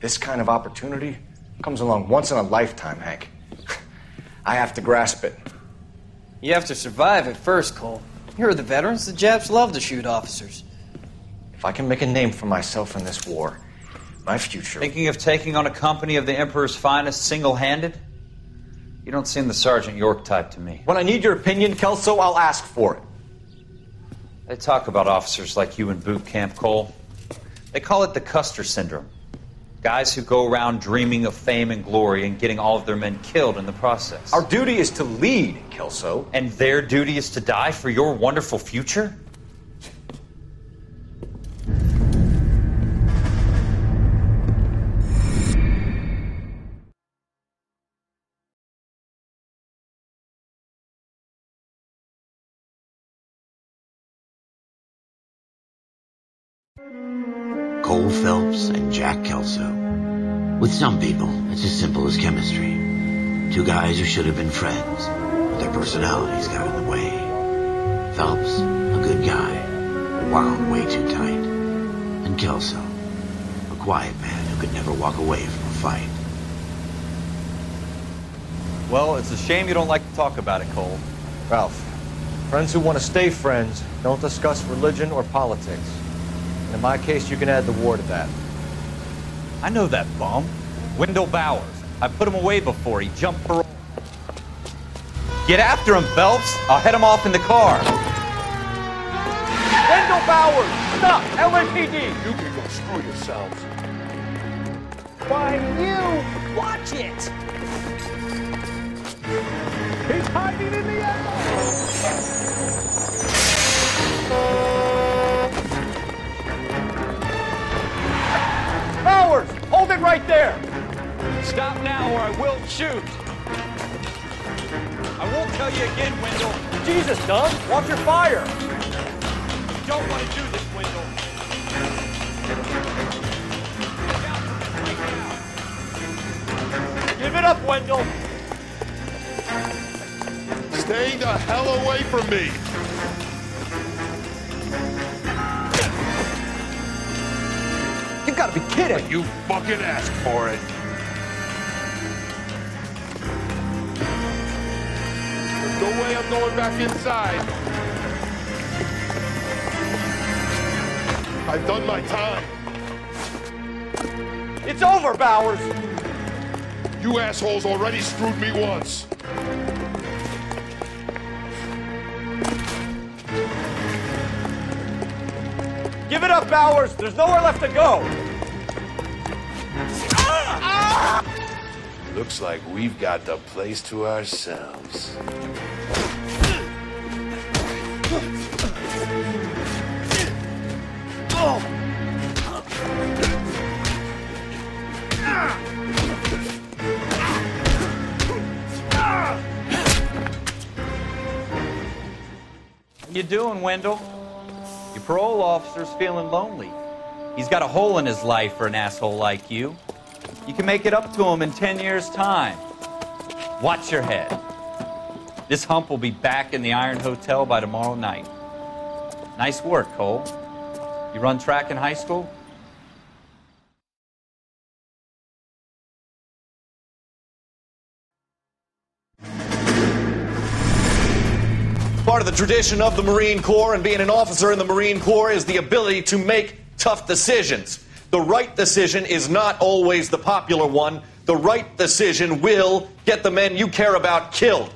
This kind of opportunity comes along once in a lifetime, Hank. I have to grasp it. You have to survive it first, Cole. Here are the veterans. The Japs love to shoot officers. If I can make a name for myself in this war, my future... Thinking of taking on a company of the Emperor's finest single-handed? You don't seem the Sergeant York type to me. When I need your opinion, Kelso, I'll ask for it. They talk about officers like you in boot camp, Cole. They call it the Custer Syndrome. Guys who go around dreaming of fame and glory and getting all of their men killed in the process. Our duty is to lead, Kelso. And their duty is to die for your wonderful future? Cole Phelps and Jack Kelso. With some people, it's as simple as chemistry. Two guys who should have been friends, but their personalities got in the way. Phelps, a good guy, wound way too tight. And Kelso, a quiet man who could never walk away from a fight. Well, it's a shame you don't like to talk about it, Cole. Ralph, friends who want to stay friends don't discuss religion or politics. And in my case, you can add the war to that. I know that bum. Wendell Bowers. I put him away before he jumped parole. Get after him, Phelps. I'll head him off in the car. Wendell Bowers! Stop! LAPD! You can go screw yourselves. Why, you! Watch it! He's hiding in the alley! Bowers! Hold it right there! Stop now or I will shoot. I won't tell you again, Wendell. Jesus, Doug! Watch your fire! You don't want to do this, Wendell. Look out for me right now. Give it up, Wendell! Stay the hell away from me! You gotta be kidding! You fucking asked for it. There's no way I'm going back inside. I've done my time. It's over, Bowers! You assholes already screwed me once. Give it up, Bowers! There's nowhere left to go! Looks like we've got the place to ourselves. How you doing, Wendell? Your parole officer's feeling lonely. He's got a hole in his life for an asshole like you. You can make it up to him in 10 years' time. Watch your head. This hump will be back in the Iron Hotel by tomorrow night. Nice work, Cole. You run track in high school? Part of the tradition of the Marine Corps and being an officer in the Marine Corps is the ability to make tough decisions. The right decision is not always the popular one. The right decision will get the men you care about killed.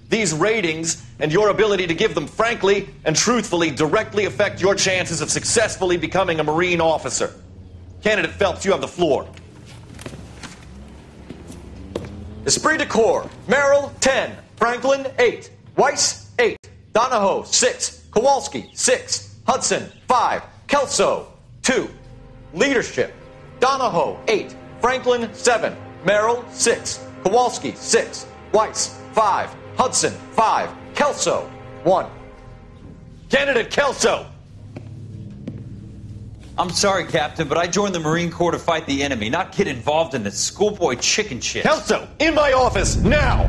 These ratings and your ability to give them frankly and truthfully directly affect your chances of successfully becoming a Marine officer. Candidate Phelps, you have the floor. Esprit de Corps, Merrill, 10. Franklin, 8. Weiss, 8. Donahoe, 6. Kowalski, 6. Hudson, 5. Kelso, 2. Leadership, Donahoe, 8. Franklin, 7. Merrill, 6. Kowalski, 6. Weiss, 5. Hudson, 5. Kelso, 1. Candidate Kelso! I'm sorry, Captain, but I joined the Marine Corps to fight the enemy, not get involved in this schoolboy chicken shit. Kelso, in my office, now!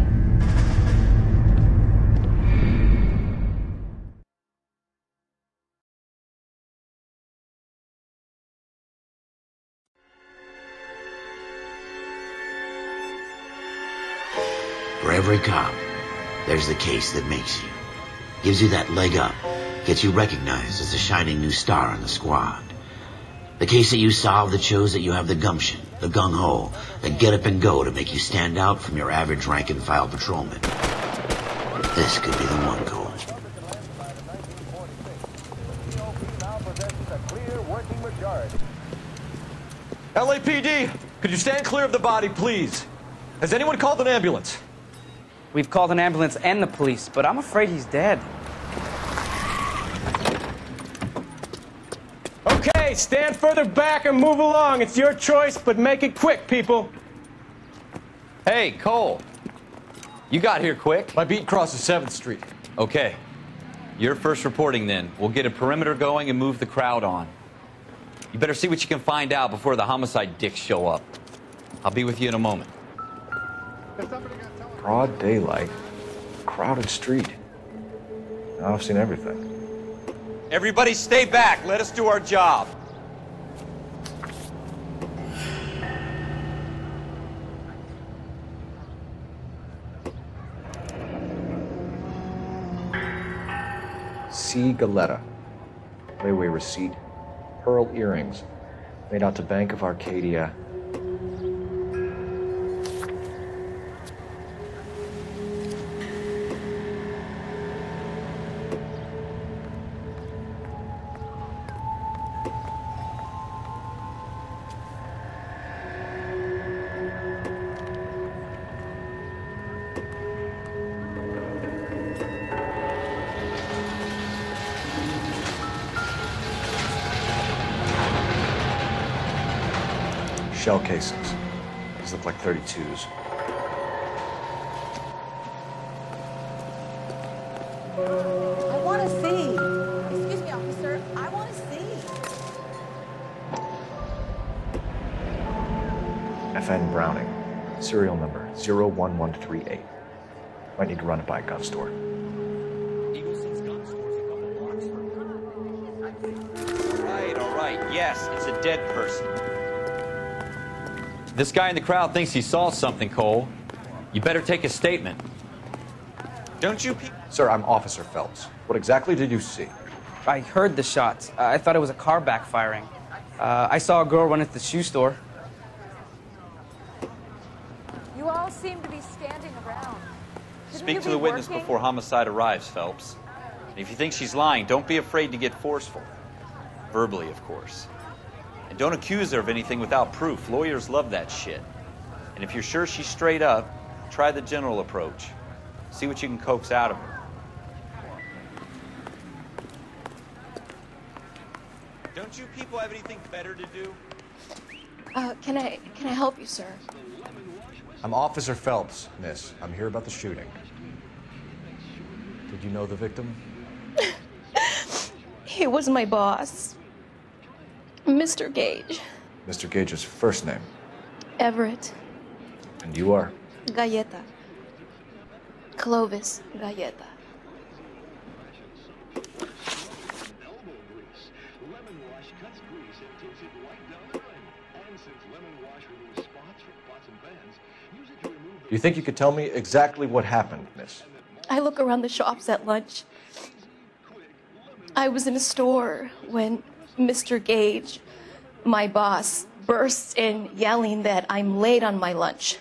every cop, there's the case that makes you. Gives you that leg up, gets you recognized as a shining new star in the squad. The case that you solve that shows that you have the gumption, the gung-ho, the get up and go to make you stand out from your average rank-and-file patrolman. This could be the one, Cole. LAPD, could you stand clear of the body, please? Has anyone called an ambulance? We've called an ambulance and the police, but I'm afraid he's dead. Okay, stand further back and move along. It's your choice, but make it quick, people. Hey, Cole. You got here quick. My beat crosses 7th Street. Okay. You're first reporting then. We'll get a perimeter going and move the crowd on. You better see what you can find out before the homicide dicks show up. I'll be with you in a moment. Broad daylight, crowded street. Now I've seen everything. Everybody stay back. Let us do our job. C. Galetta. Layaway receipt. Pearl earrings. Made out to Bank of Arcadia. Shell casings. These look like 32s. I want to see. Excuse me, officer. I want to see. FN Browning. Serial number 01138. Might need to run it by a gun store. All right. Yes, it's a dead person. This guy in the crowd thinks he saw something, Cole. You better take a statement. Don't you people... Sir, I'm Officer Phelps. What exactly did you see? I heard the shots. I thought it was a car backfiring. I saw a girl run into the shoe store. You all seem to be standing around. Speak to the witness before homicide arrives, Phelps. And if you think she's lying, don't be afraid to get forceful. Verbally, of course. And don't accuse her of anything without proof. Lawyers love that shit. And if you're sure she's straight up, try the general approach. See what you can coax out of her. Don't you people have anything better to do? Can I help you, sir? I'm Officer Phelps, miss. I'm here about the shooting. Did you know the victim? He was my boss. Mr. Gage. Mr. Gage's first name. Everett. And you are? Galleta. Clovis Galleta. Do you think you could tell me exactly what happened, miss? I look around the shops at lunch. I was in a store when Mr. Gage, my boss, bursts in yelling that I'm late on my lunch.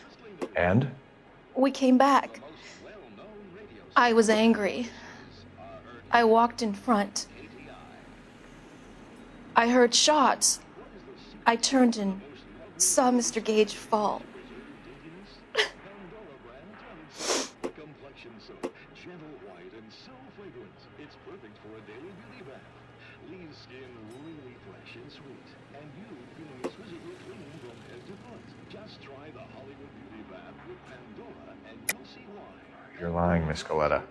And? We came back. I was angry. I walked in front. I heard shots. I turned and saw Mr. Gage fall. You're lying, Miss Galetta.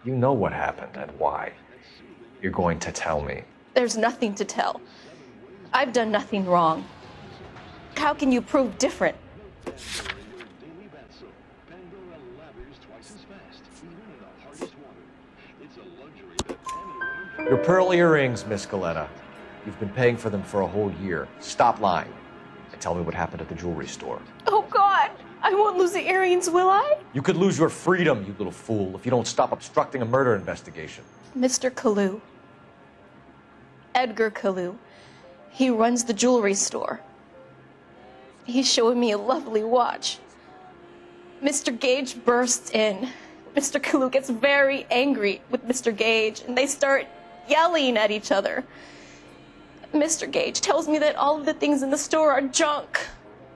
You know what happened and why. You're going to tell me. There's nothing to tell. I've done nothing wrong. How can you prove different? Your pearl earrings, Miss Galetta. You've been paying for them for a whole year. Stop lying and tell me what happened at the jewelry store. Oh, God! I won't lose the earrings, will I? You could lose your freedom, you little fool, if you don't stop obstructing a murder investigation. Mr. Kalu. Edgar Kalu. He runs the jewelry store. He's showing me a lovely watch. Mr. Gage bursts in. Mr. Kalu gets very angry with Mr. Gage, and they start yelling at each other. Mr. Gage tells me that all of the things in the store are junk,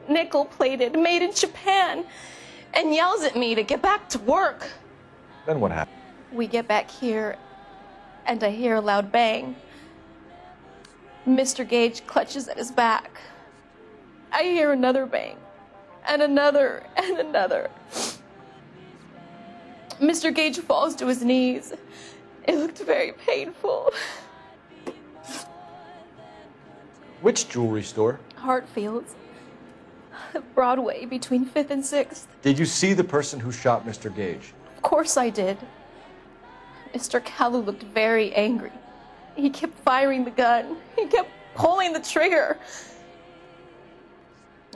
nickel-plated, made in Japan, and yells at me to get back to work. Then what happened? We get back here, and I hear a loud bang. Mr. Gage clutches at his back. I hear another bang, and another, and another. Mr. Gage falls to his knees. It looked very painful. Which jewelry store? Hartfield's. Broadway, between 5th and 6th. Did you see the person who shot Mr. Gage? Of course I did. Mr. Kalu looked very angry. He kept firing the gun. He kept pulling the trigger.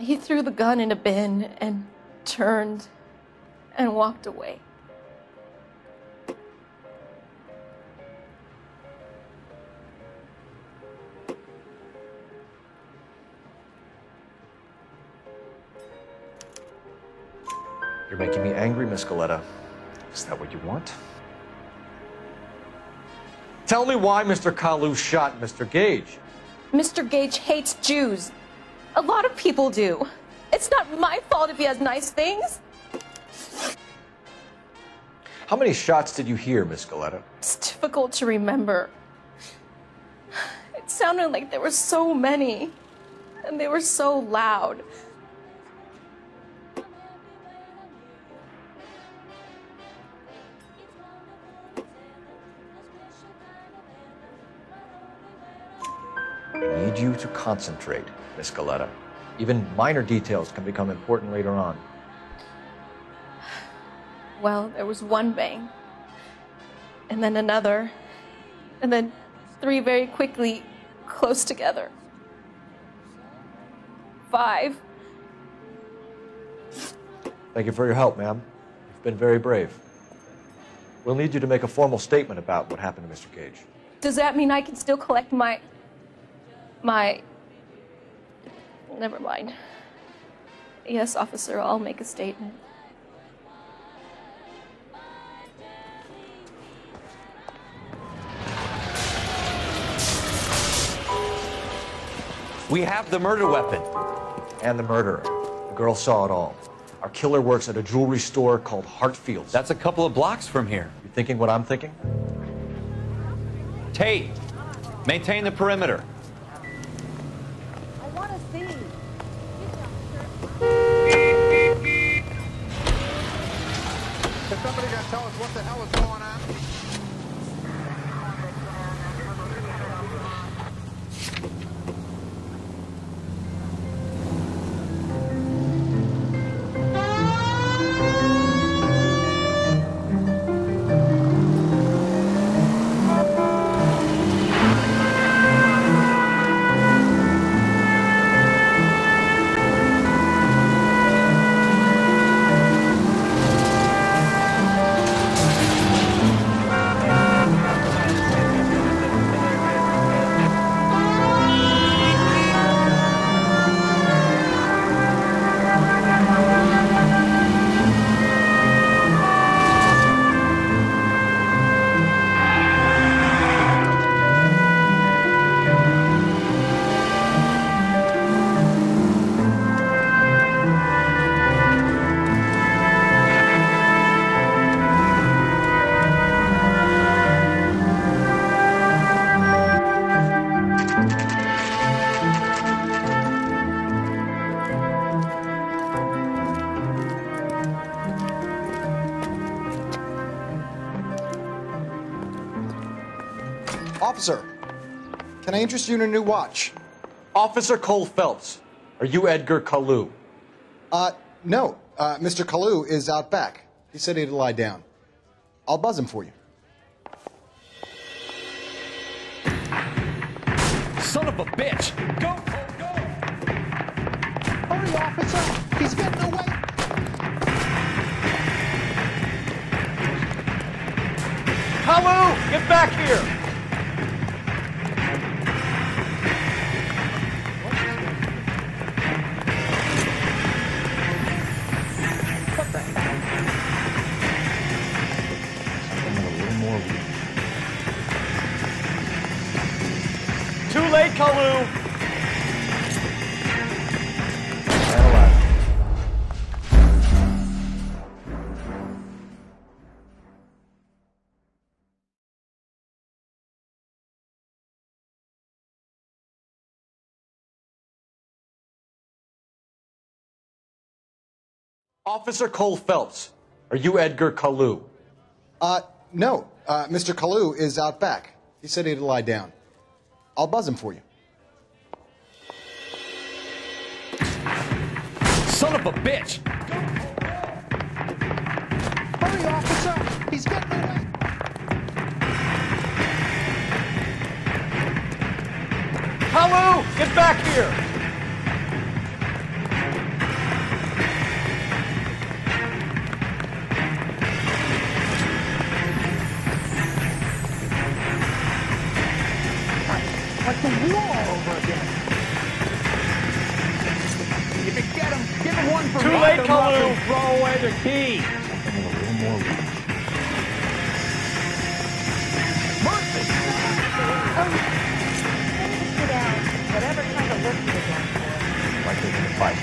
He threw the gun in a bin and turned and walked away. You're making me angry, Miss Galetta. Is that what you want? Tell me why Mr. Kalu shot Mr. Gage. Mr. Gage hates Jews. A lot of people do. It's not my fault if he has nice things. How many shots did you hear, Miss Galetta? It's difficult to remember. It sounded like there were so many, and they were so loud. I need you to concentrate, Miss Galetta. Even minor details can become important later on. Well, there was one bang, and then another, and then 3 very quickly, close together. 5. Thank you for your help, ma'am. You've been very brave. We'll need you to make a formal statement about what happened to Mr. Gage. Does that mean I can still collect my... Never mind. Yes, officer, I'll make a statement. We have the murder weapon. And the murderer. The girl saw it all. Our killer works at a jewelry store called Hartfield's. That's a couple of blocks from here. You thinking what I'm thinking? Tate, maintain the perimeter. I want to see. Is somebody going to tell us what the hell is going on? Officer, can I interest you in a new watch? Officer Cole Phelps, are you Edgar Kalu? No. Mr. Kalu is out back. He said he'd lie down. I'll buzz him for you. Son of a bitch! Go, Cole, go! Hurry, officer! He's getting away! Kalu, get back here! Too late, Kalu! Officer Cole Phelps, are you Edgar Kalu? No. Mr. Kalu is out back. He said he'd lie down. I'll buzz him for you. Son of a bitch! Hurry, officer! He's getting away! Kalu, get back here! Like the war over again. If you get him, give him one for Too me. late, Lock him up Kalu. and throw away the key. Mercy! Sit down. Whatever kind of look you're going for. Likely in the fight.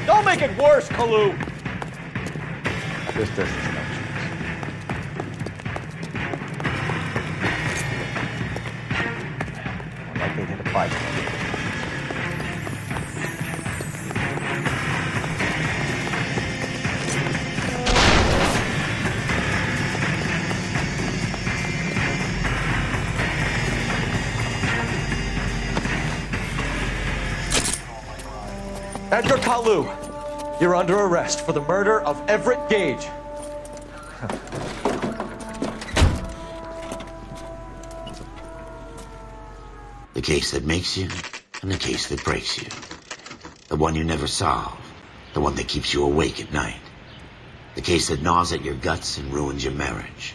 Don't make it worse, Kalu! At this distance, no chance. More likely to hit a fight. Edgar Kalu, you're under arrest for the murder of Everett Gage. The case that makes you and the case that breaks you. The one you never solve. The one that keeps you awake at night. The case that gnaws at your guts and ruins your marriage.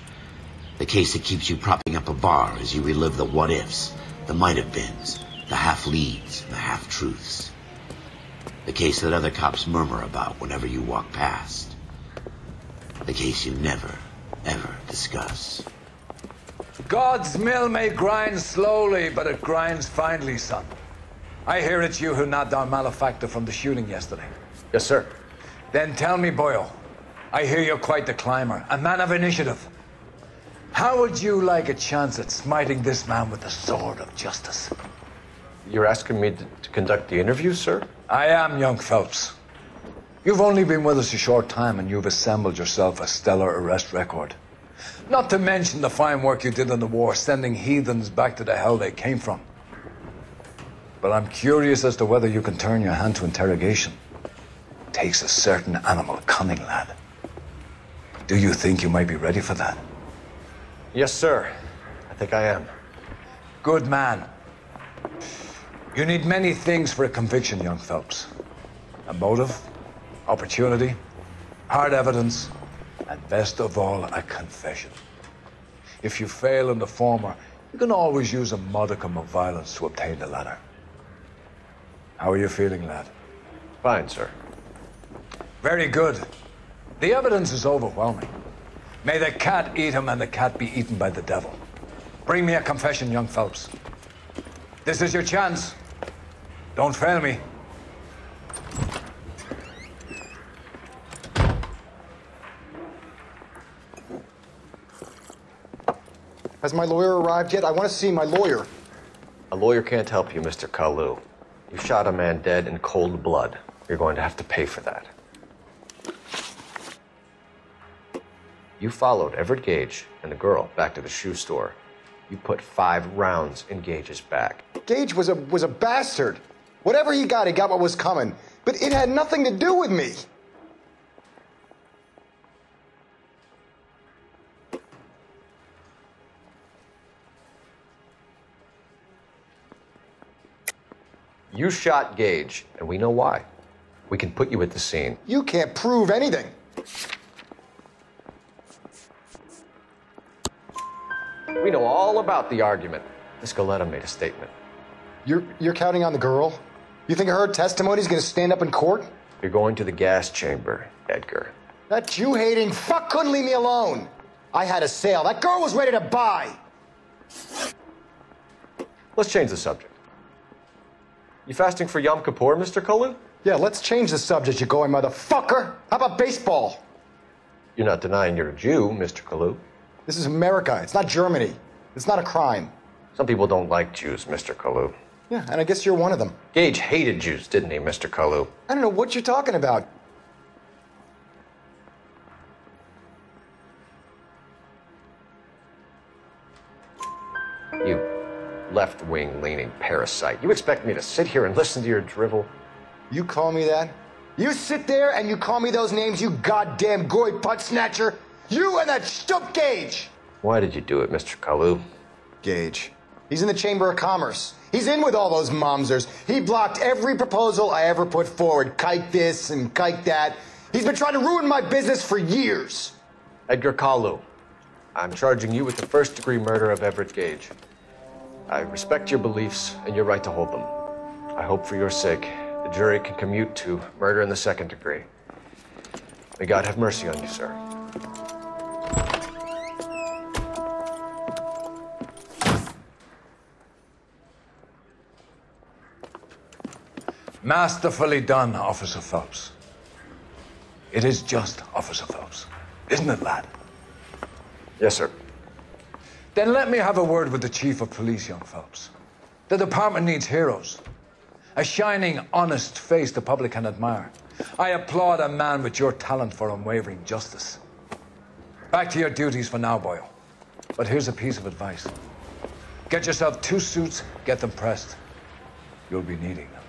The case that keeps you propping up a bar as you relive the what-ifs, the might-have-beens, the half-leads, and the half-truths. The case that other cops murmur about whenever you walk past. The case you never, ever discuss. God's mill may grind slowly, but it grinds finely, son. I hear it's you who nabbed our malefactor from the shooting yesterday. Yes, sir. Then tell me, Boyle, I hear you're quite the climber, a man of initiative. How would you like a chance at smiting this man with the sword of justice? You're asking me to conduct the interview, sir? I am, young Phelps. You've only been with us a short time and you've assembled yourself a stellar arrest record. Not to mention the fine work you did in the war, sending heathens back to the hell they came from. But I'm curious as to whether you can turn your hand to interrogation. Takes a certain animal cunning, lad. Do you think you might be ready for that? Yes, sir. I think I am. Good man. You need many things for a conviction, young Phelps. A motive, opportunity, hard evidence, and best of all, a confession. If you fail in the former, you can always use a modicum of violence to obtain the latter. How are you feeling, lad? Fine, sir. Very good. The evidence is overwhelming. May the cat eat him and the cat be eaten by the devil. Bring me a confession, young Phelps. This is your chance. Don't fail me. Has my lawyer arrived yet? I want to see my lawyer. A lawyer can't help you, Mr. Kalu. You shot a man dead in cold blood. You're going to have to pay for that. You followed Everett Gage and the girl back to the shoe store. You put 5 rounds in Gage's back. Gage was a bastard. Whatever he got what was coming. But it had nothing to do with me. You shot Gage, and we know why. We can put you at the scene. You can't prove anything. We know all about the argument. Escaleta made a statement. You're counting on the girl? You think her testimony's gonna stand up in court? You're going to the gas chamber, Edgar. That Jew-hating fuck couldn't leave me alone. I had a sale. That girl was ready to buy. Let's change the subject. You fasting for Yom Kippur, Mr. Kalu? Yeah, let's change the subject, you going motherfucker. How about baseball? You're not denying you're a Jew, Mr. Kalu. This is America. It's not Germany. It's not a crime. Some people don't like Jews, Mr. Kalu. Yeah, and I guess you're one of them. Gage hated Jews, didn't he, Mr. Kalu? I don't know what you're talking about. You left-wing leaning parasite. You expect me to sit here and listen to your drivel? You call me that? You sit there and you call me those names, you goddamn goy putt snatcher? You and that stup Gage! Why did you do it, Mr. Kalu? Gage. He's in the Chamber of Commerce. He's in with all those momsers. He blocked every proposal I ever put forward. Kike this and kike that. He's been trying to ruin my business for years. Edgar Kalu, I'm charging you with the first-degree murder of Everett Gage. I respect your beliefs and your right to hold them. I hope for your sake the jury can commute to murder in the second degree. May God have mercy on you, sir. Masterfully done, Officer Phelps. It is just Officer Phelps, isn't it, lad? Yes, sir. Then let me have a word with the Chief of Police, young Phelps. The department needs heroes. A shining, honest face the public can admire. I applaud a man with your talent for unwavering justice. Back to your duties for now, Boyle. But here's a piece of advice. Get yourself 2 suits, get them pressed. You'll be needing them.